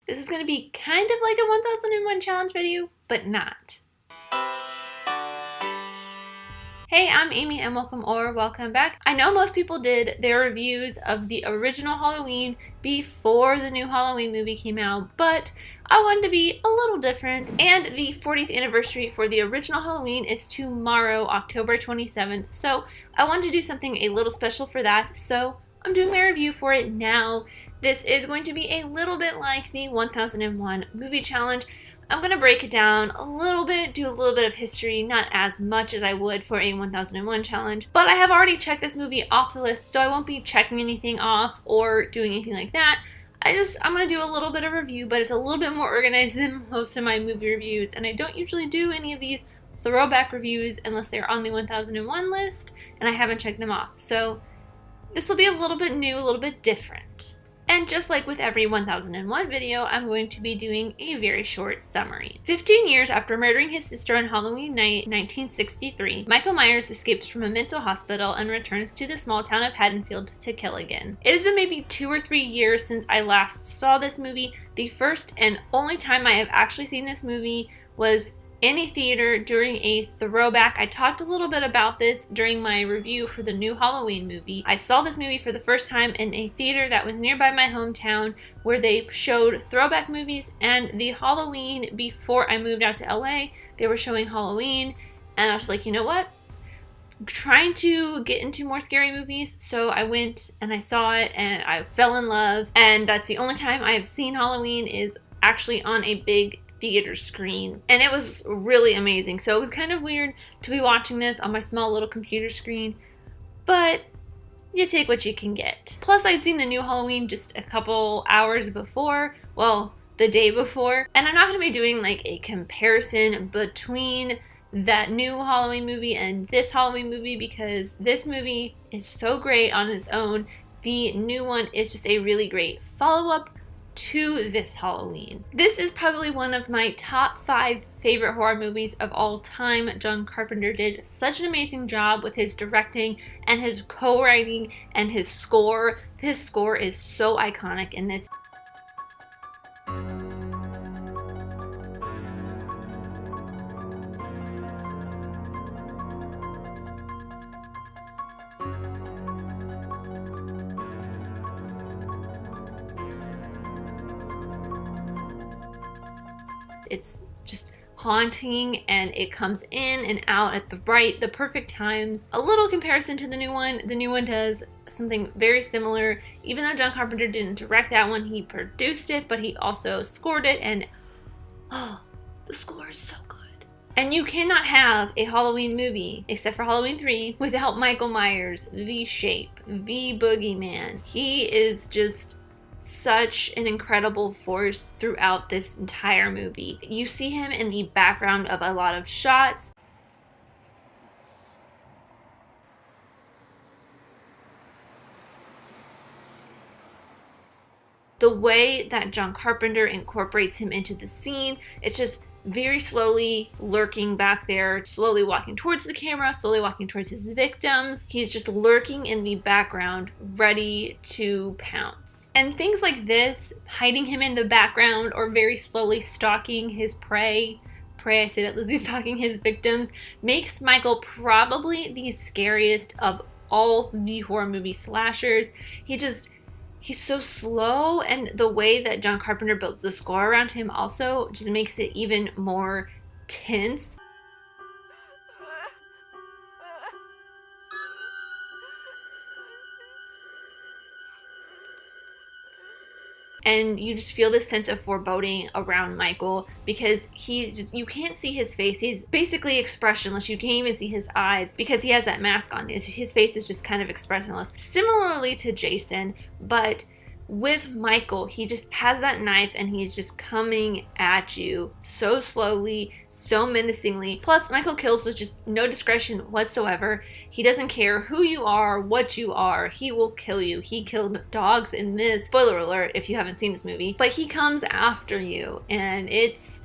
This is going to be kind of like a 1001 challenge video, but not. Hey, I'm Amy and welcome back. I know most people did their reviews of the original Halloween before the new Halloween movie came out, but I wanted to be a little different, and the 40th anniversary for the original Halloween is tomorrow, October 27th, so I wanted to do something a little special for that, so I'm doing my review for it now. This is going to be a little bit like the 1001 movie challenge. I'm going to break it down a little bit, do a little bit of history, not as much as I would for a 1001 challenge, but I have already checked this movie off the list, so I won't be checking anything off or doing anything like that. I'm going to do a little bit of review, but it's a little bit more organized than most of my movie reviews, and I don't usually do any of these throwback reviews unless they're on the 1001 list, and I haven't checked them off. So this will be a little bit new, a little bit different. And just like with every 1001 video, I'm going to be doing a very short summary. 15 years after murdering his sister on Halloween night 1963, Michael Myers escapes from a mental hospital and returns to the small town of Haddonfield to kill again. It has been maybe 2 or 3 years since I last saw this movie. The first and only time I have actually seen this movie was in a theater during a throwback. I talked a little bit about this during my review for the new Halloween movie. I saw this movie for the first time in a theater that was nearby my hometown where they showed throwback movies, and the Halloween before I moved out to LA, they were showing Halloween, and I was like, you know what? I'm trying to get into more scary movies, so I went and I saw it and I fell in love, and that's the only time I have seen Halloween is actually on a big theater screen, and it was really amazing. So it was kind of weird to be watching this on my small little computer screen, but you take what you can get. Plus, I'd seen the new Halloween just a couple hours before, well, the day before, and I'm not going to be doing like a comparison between that new Halloween movie and this Halloween movie because this movie is so great on its own. The new one is just a really great follow-up to this Halloween. This is probably one of my top 5 favorite horror movies of all time. John Carpenter did such an amazing job with his directing and his co-writing and his score. His score is so iconic in this. It's just haunting, and it comes in and out at the perfect times. A little comparison to the new one. The new one does something very similar. Even though John Carpenter didn't direct that one, he produced it, but he also scored it, and oh, the score is so good. And you cannot have a Halloween movie, except for Halloween 3, without Michael Myers, the Shape, the Boogeyman. He is just such an incredible force throughout this entire movie. You see him in the background of a lot of shots. The way that John Carpenter incorporates him into the scene, it's just very slowly lurking back there, slowly walking towards the camera, slowly walking towards his victims. He's just lurking in the background, ready to pounce. And things like this, hiding him in the background or very slowly stalking his prey, I say that loosely, stalking his victims, makes Michael probably the scariest of all the horror movie slashers. He's so slow, and the way that John Carpenter builds the score around him also just makes it even more tense. And you just feel this sense of foreboding around Michael because you can't see his face. He's basically expressionless. You can't even see his eyes because he has that mask on. His face is just kind of expressionless. Similarly to Jason, but with Michael, he just has that knife and he's just coming at you so slowly, so menacingly. Plus, Michael kills with just no discretion whatsoever. He doesn't care who you are, what you are. He will kill you. He killed dogs in this. Spoiler alert if you haven't seen this movie. But he comes after you, and it's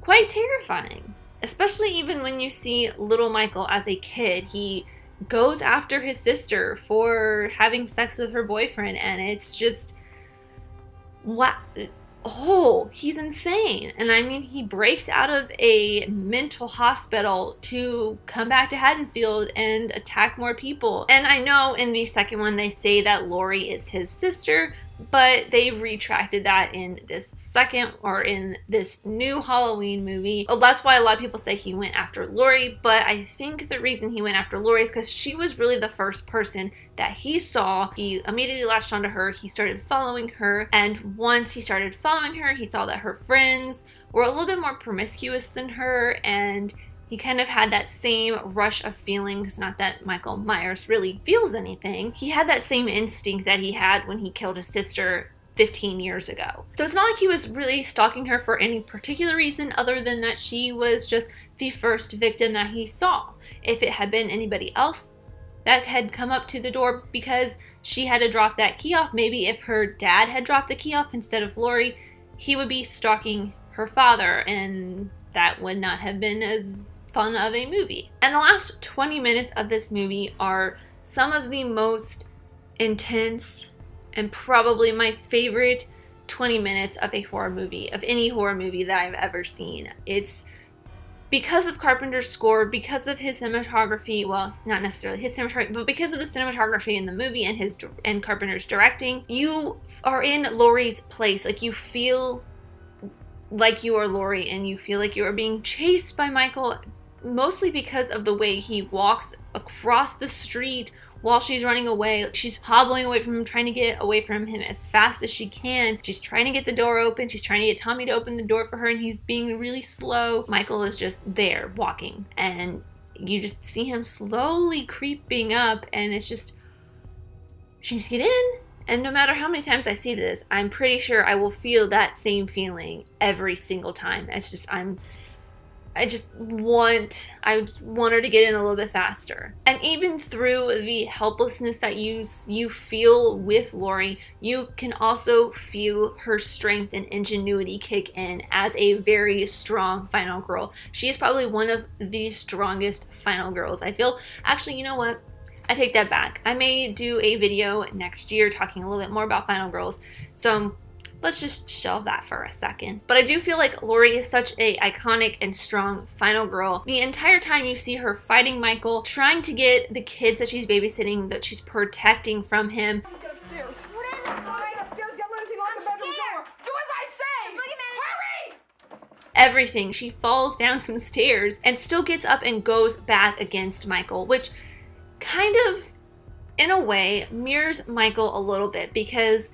quite terrifying. Especially even when you see little Michael as a kid. He goes after his sister for having sex with her boyfriend, and it's just, what? oh, he's insane. And I mean, he breaks out of a mental hospital to come back to Haddonfield and attack more people. And I know in the second one they say that Laurie is his sister, but they retracted that in this second, or in this new Halloween movie. Oh, that's why a lot of people say he went after Laurie, but I think the reason he went after Laurie is because she was really the first person that he saw. He immediately latched onto her, he started following her, and once he started following her, he saw that her friends were a little bit more promiscuous than her, and he kind of had that same rush of feelings. Not that Michael Myers really feels anything. He had that same instinct that he had when he killed his sister 15 years ago. So it's not like he was really stalking her for any particular reason other than that she was just the first victim that he saw. If it had been anybody else that had come up to the door because she had to drop that key off, maybe if her dad had dropped the key off instead of Laurie, he would be stalking her father, and that would not have been as fun of a movie. And the last 20 minutes of this movie are some of the most intense and probably my favorite 20 minutes of a horror movie, of any horror movie that I've ever seen. It's because of Carpenter's score, because of his cinematography, well, not necessarily his cinematography, but because of the cinematography in the movie and Carpenter's directing, you are in Laurie's place. Like, you feel like you are Laurie, and you feel like you are being chased by Michael, mostly because of the way he walks across the street while she's running away. She's hobbling away from him, trying to get away from him as fast as she can. She's trying to get the door open. She's trying to get Tommy to open the door for her, and he's being really slow. Michael is just there walking, and you just see him slowly creeping up, and it's just, she needs to get in. And no matter how many times I see this, I'm pretty sure I will feel that same feeling every single time. It's just, I just want her to get in a little bit faster. And even through the helplessness that you feel with Laurie, you can also feel her strength and ingenuity kick in as a very strong final girl. She is probably one of the strongest final girls, I feel. Actually, you know what? I take that back. I may do a video next year talking a little bit more about final girls. So let's just shelve that for a second. But I do feel like Laurie is such a iconic and strong final girl. The entire time you see her fighting Michael, trying to get the kids that she's babysitting, that she's protecting from him. Get upstairs. What is it? Go upstairs, get Lindsay, lock the bedroom door. Do as I say! Hurry! Everything. She falls down some stairs and still gets up and goes back against Michael, which kind of, in a way, mirrors Michael a little bit, because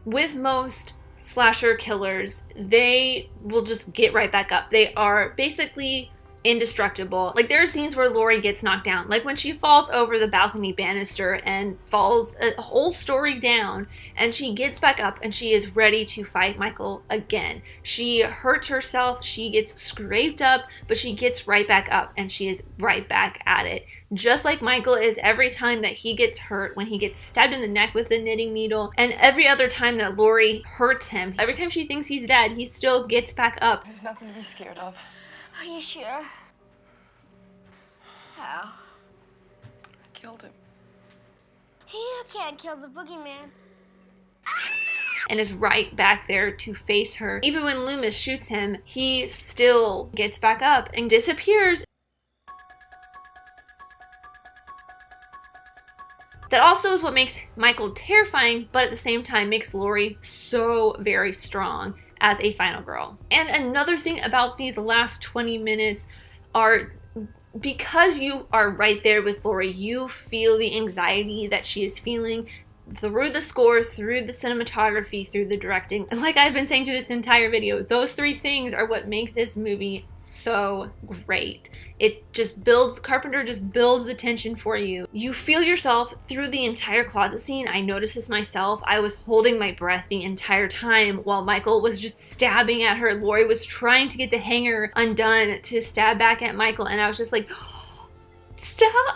with most slasher killers, they will just get right back up. They are basically indestructible. Like, there are scenes where Laurie gets knocked down, like when she falls over the balcony banister and falls a whole story down, and she gets back up and she is ready to fight Michael again. She hurts herself, she gets scraped up, but she gets right back up and she is right back at it. Just like Michael is every time that he gets hurt, when he gets stabbed in the neck with a knitting needle, and every other time that Laurie hurts him. Every time she thinks he's dead, he still gets back up. There's nothing to be scared of. Are you sure? How? I killed him. You can't kill the boogeyman. And is right back there to face her. Even when Loomis shoots him, he still gets back up and disappears. That also is what makes Michael terrifying, but at the same time makes Laurie so very strong as a final girl. And another thing about these last 20 minutes are, because you are right there with Laurie, you feel the anxiety that she is feeling through the score, through the cinematography, through the directing. And like I've been saying through this entire video, those three things are what make this movie so great. It just builds, Carpenter just builds the tension for you. You feel yourself through the entire closet scene. I noticed this myself. I was holding my breath the entire time while Michael was just stabbing at her. Laurie was trying to get the hanger undone to stab back at Michael, and I was just like, stop,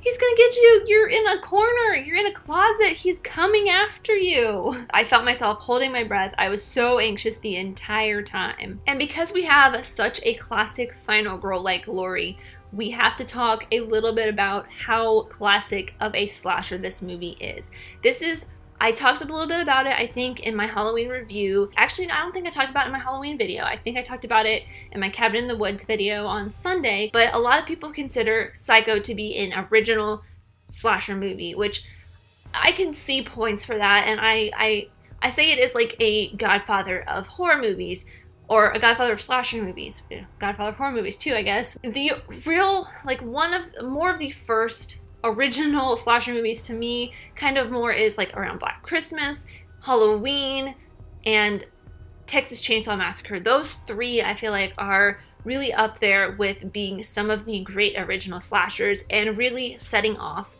he's gonna get you. You're in a corner. You're in a closet. He's coming after you. I felt myself holding my breath. I was so anxious the entire time. And because we have such a classic final girl like Laurie, we have to talk a little bit about how classic of a slasher this movie is. This is I talked a little bit about it, I think, in my Halloween review. Actually, I don't think I talked about it in my Halloween video. I think I talked about it in my Cabin in the Woods video on Sunday. But a lot of people consider Psycho to be an original slasher movie, which I can see points for that. And I say it is like a godfather of horror movies, or a godfather of slasher movies. Godfather of horror movies too, I guess. The real, like, more of the first original slasher movies to me kind of more is like around Black Christmas, Halloween, and Texas Chainsaw Massacre. Those three I feel like are really up there with being some of the great original slashers and really setting off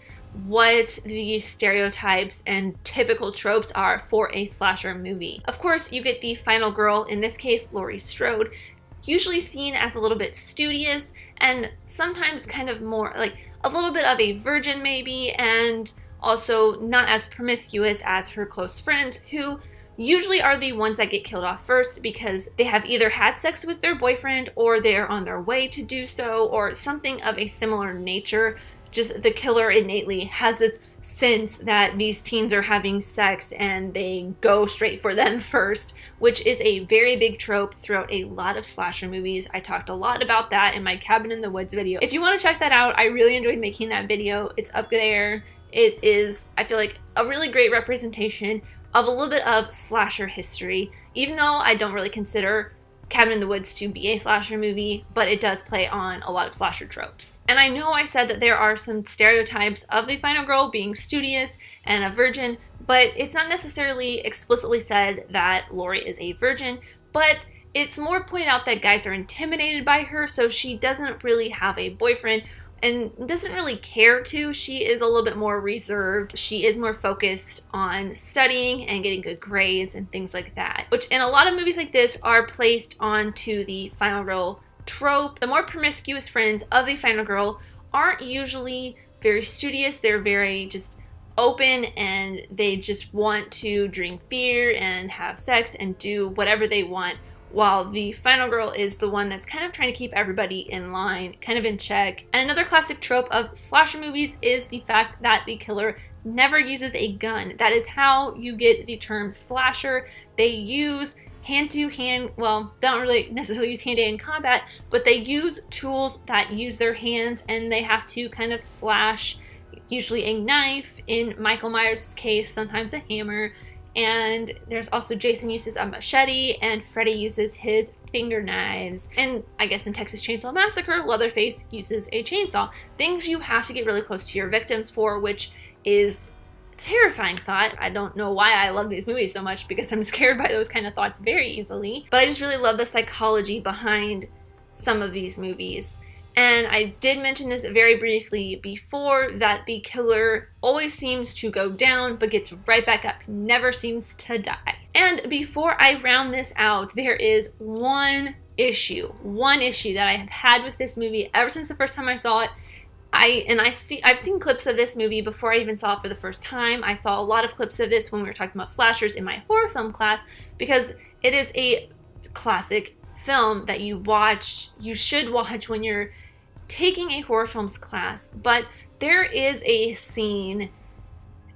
what the stereotypes and typical tropes are for a slasher movie. Of course, you get the final girl, in this case Laurie Strode, usually seen as a little bit studious and sometimes kind of more like a little bit of a virgin maybe, and also not as promiscuous as her close friends, who usually are the ones that get killed off first because they have either had sex with their boyfriend or they're on their way to do so, or something of a similar nature. Just the killer innately has this sense that these teens are having sex and they go straight for them first, which is a very big trope throughout a lot of slasher movies. I talked a lot about that in my Cabin in the Woods video. If you want to check that out, I really enjoyed making that video. It's up there. It is, I feel like, a really great representation of a little bit of slasher history, even though I don't really consider Cabin in the Woods to be a slasher movie, but it does play on a lot of slasher tropes. And I know I said that there are some stereotypes of the final girl being studious and a virgin, but it's not necessarily explicitly said that Laurie is a virgin, but it's more pointed out that guys are intimidated by her, so she doesn't really have a boyfriend and doesn't really care to. She is a little bit more reserved. She is more focused on studying and getting good grades and things like that, which in a lot of movies like this are placed onto the final girl trope. The more promiscuous friends of the final girl aren't usually very studious. They're very just open and they just want to drink beer and have sex and do whatever they want, while the final girl is the one that's kind of trying to keep everybody in line, kind of in check. And another classic trope of slasher movies is the fact that the killer never uses a gun. That is how you get the term slasher. They use hand-to-hand, well, they don't really necessarily use hand-to-hand combat, but they use tools that use their hands, and they have to kind of slash, usually a knife, in Michael Myers' case, sometimes a hammer. And there's also Jason uses a machete and Freddy uses his finger knives. And I guess in Texas Chainsaw Massacre, Leatherface uses a chainsaw. Things you have to get really close to your victims for, which is a terrifying thought. I don't know why I love these movies so much, because I'm scared by those kind of thoughts very easily. But I just really love the psychology behind some of these movies. And I did mention this very briefly before, that the killer always seems to go down but gets right back up, never seems to die. And before I round this out, there is one issue that I have had with this movie ever since the first time I saw it. I've seen clips of this movie before I even saw it for the first time. I saw a lot of clips of this when we were talking about slashers in my horror film class, because it is a classic film that you should watch when you're taking a horror films class. But there is a scene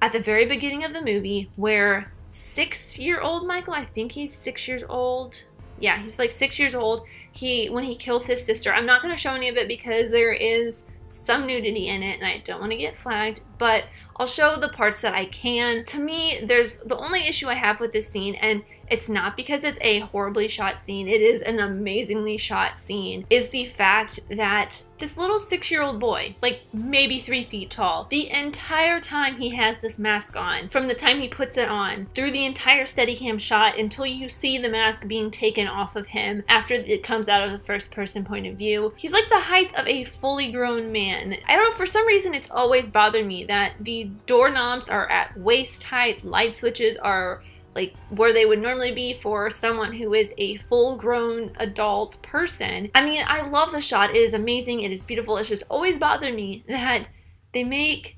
at the very beginning of the movie where 6-year-old Michael, I think he's 6 years old. Yeah, he's like 6 years old. When he kills his sister, I'm not going to show any of it because there is some nudity in it and I don't want to get flagged, but I'll show the parts that I can. To me, there's the only issue I have with this scene, and it's not because it's a horribly shot scene, it is an amazingly shot scene, is the fact that this little 6-year-old boy, like maybe 3 feet tall, the entire time he has this mask on, from the time he puts it on, through the entire Steadicam shot until you see the mask being taken off of him after it comes out of the first person point of view, he's like the height of a fully grown man. I don't know, for some reason it's always bothered me that the doorknobs are at waist height, light switches are like where they would normally be for someone who is a full-grown adult person. I mean, I love the shot. It is amazing. It is beautiful. It's just always bothered me that they make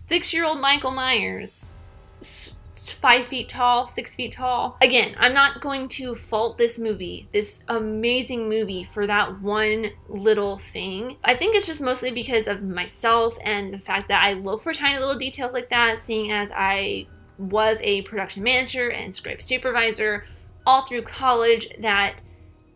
6-year-old Michael Myers 5 feet tall, 6 feet tall. Again, I'm not going to fault this movie, this amazing movie, for that one little thing. I think it's just mostly because of myself and the fact that I look for tiny little details like that, seeing as I was a production manager and script supervisor all through college,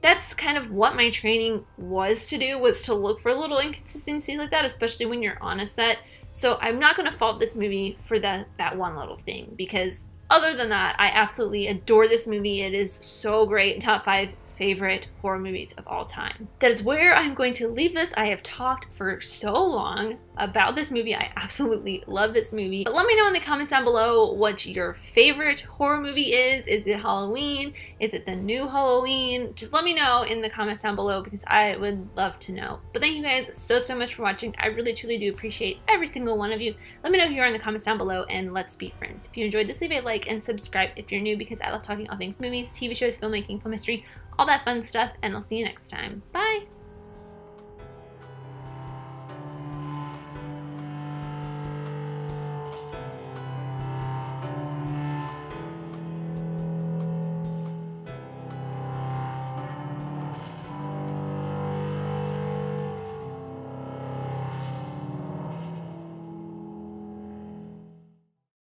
that's kind of what my training was to do, was to look for little inconsistencies like that, especially when you're on a set. So I'm not going to fault this movie for that one little thing, because other than that, I absolutely adore this movie. It is so great. Top 5 favorite horror movies of all time. That is where I'm going to leave this. I have talked for so long about this movie. I absolutely love this movie. But let me know in the comments down below what your favorite horror movie is. Is it Halloween? Is it the new Halloween? Just let me know in the comments down below, because I would love to know. But thank you guys so much for watching. I really truly do appreciate every single one of you. Let me know who you are in the comments down below, and let's be friends. If you enjoyed this, leave a like and subscribe if you're new, because I love talking all things movies, TV shows, filmmaking, film history, all that fun stuff, and I'll see you next time. Bye!